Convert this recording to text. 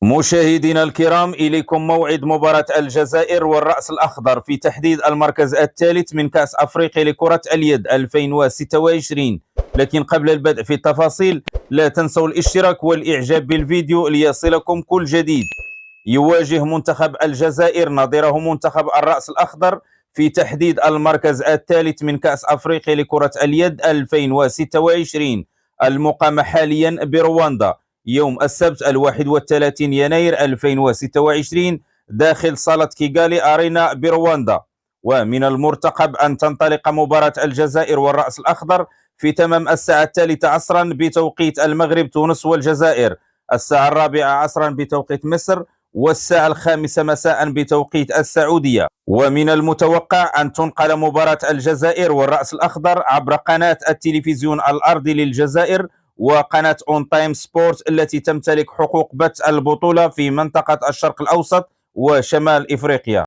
مشاهدينا الكرام، إليكم موعد مباراة الجزائر والرأس الأخضر في تحديد المركز الثالث من كأس أفريقيا لكرة اليد 2026. لكن قبل البدء في التفاصيل لا تنسوا الاشتراك والإعجاب بالفيديو ليصلكم كل جديد. يواجه منتخب الجزائر نظيره منتخب الرأس الأخضر في تحديد المركز الثالث من كأس أفريقيا لكرة اليد 2026 المقامة حاليا برواندا يوم السبت 31 يناير 2026 داخل صالة كيغالي أرينا برواندا. ومن المرتقب أن تنطلق مباراة الجزائر والرأس الأخضر في تمام الساعة 3 عصرا بتوقيت المغرب تونس والجزائر، الساعة 4 عصرا بتوقيت مصر، والساعة 5 مساء بتوقيت السعودية. ومن المتوقع أن تنقل مباراة الجزائر والرأس الأخضر عبر قناة التلفزيون الأرضي للجزائر وقناة اون تايم سبورت التي تمتلك حقوق بث البطولة في منطقة الشرق الأوسط وشمال إفريقيا.